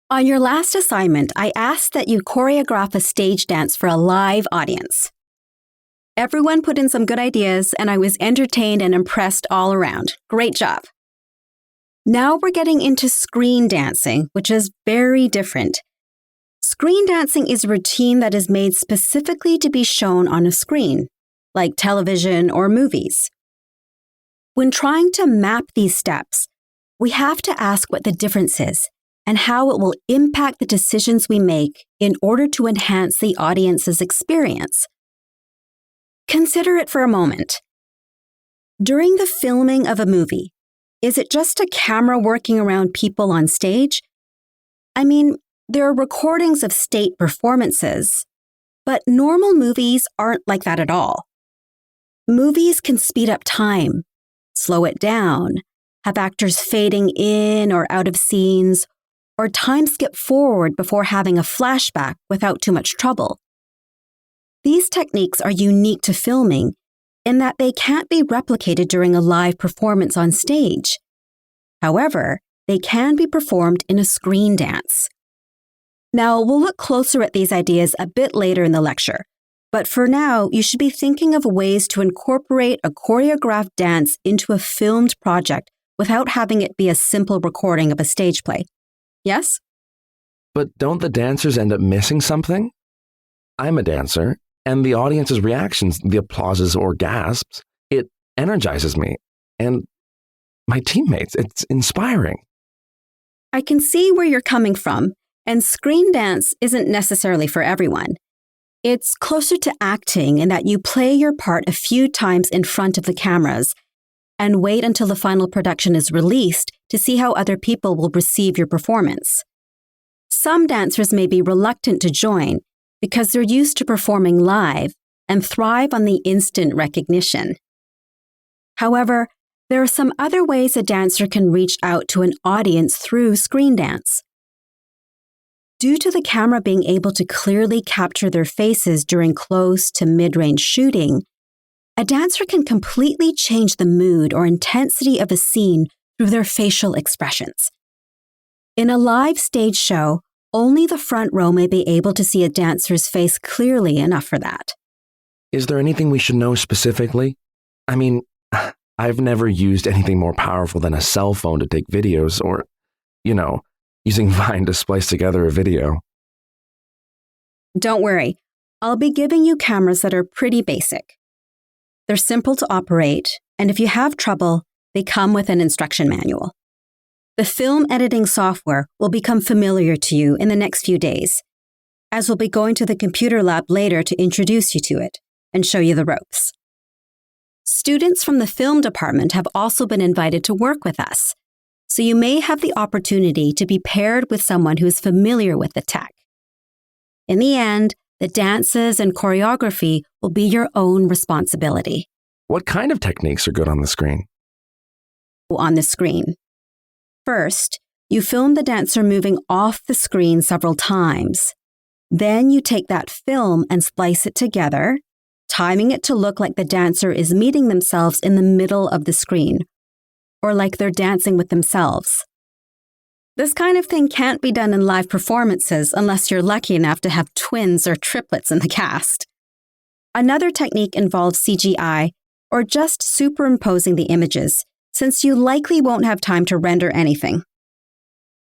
On your last assignment, I asked that you choreograph a stage dance for a live audience. Everyone put in some good ideas, and I was entertained and impressed all around. Great job. Now we're getting into screen dancing, which is very different. Screen dancing is a routine that is made specifically to be shown on a screen, like television or movies. When trying to map these steps, we have to ask what the difference is and how it will impact the decisions we make in order to enhance the audience's experience. Consider it for a moment. During the filming of a movie, is it just a camera working around people on stage? I mean, there are recordings of stage performances, but normal movies aren't like that at all. Movies can speed up time, slow it down, have actors fading in or out of scenes, or time skip forward before having a flashback without too much trouble. These techniques are unique to filming in that they can't be replicated during a live performance on stage. However, they can be performed in a screen dance. Now, we'll look closer at these ideas a bit later in the lecture, but for now, you should be thinking of ways to incorporate a choreographed dance into a filmed project without having it be a simple recording of a stage play. Yes? But don't the dancers end up missing something? I'm a dancer, and the audience's reactions, the applauses or gasps, it energizes me. And my teammates, it's inspiring. I can see where you're coming from, and screen dance isn't necessarily for everyone. It's closer to acting in that you play your part a few times in front of the cameras and wait until the final production is released to see how other people will receive your performance. Some dancers may be reluctant to join because they're used to performing live and thrive on the instant recognition. However, there are some other ways a dancer can reach out to an audience through screen dance. Due to the camera being able to clearly capture their faces during close to mid-range shooting, a dancer can completely change the mood or intensity of a scene through their facial expressions. In a live stage show, only the front row may be able to see a dancer's face clearly enough for that. Is there anything we should know specifically? I mean, I've never used anything more powerful than a cell phone to take videos or, using Vine to splice together a video. Don't worry, I'll be giving you cameras that are pretty basic. They're simple to operate, and if you have trouble, they come with an instruction manual. The film editing software will become familiar to you in the next few days, as we'll be going to the computer lab later to introduce you to it and show you the ropes. Students from the film department have also been invited to work with us, so you may have the opportunity to be paired with someone who is familiar with the tech. In the end, the dances and choreography will be your own responsibility. What kind of techniques are good on the screen? On the screen. First, you film the dancer moving off the screen several times. Then you take that film and splice it together, timing it to look like the dancer is meeting themselves in the middle of the screen, or like they're dancing with themselves. This kind of thing can't be done in live performances unless you're lucky enough to have twins or triplets in the cast. Another technique involves CGI, or just superimposing the images, since you likely won't have time to render anything.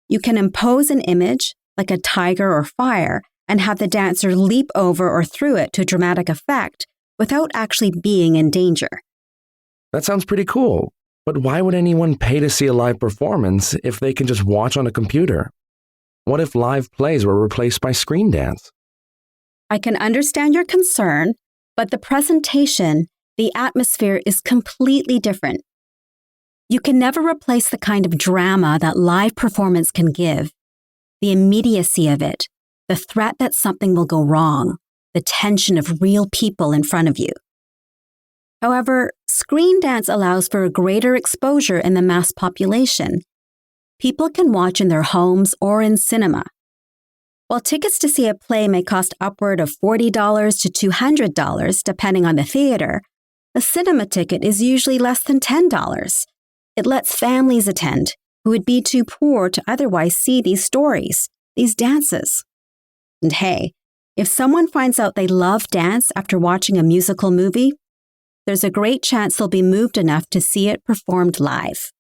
You can impose an image, like a tiger or fire, and have the dancer leap over or through it to dramatic effect without actually being in danger. That sounds pretty cool, but why would anyone pay to see a live performance if they can just watch on a computer? What if live plays were replaced by screen dance? I can understand your concern, but the presentation, the atmosphere is completely different. You can never replace the kind of drama that live performance can give, the immediacy of it, the threat that something will go wrong, the tension of real people in front of you. However, screen dance allows for a greater exposure in the mass population. People can watch in their homes or in cinema. While tickets to see a play may cost upward of $40 to $200, depending on the theater, a cinema ticket is usually less than $10. It lets families attend who would be too poor to otherwise see these stories. these dances. And hey, if someone finds out they love dance after watching a musical movie, there's a great chance they'll be moved enough to see it performed live.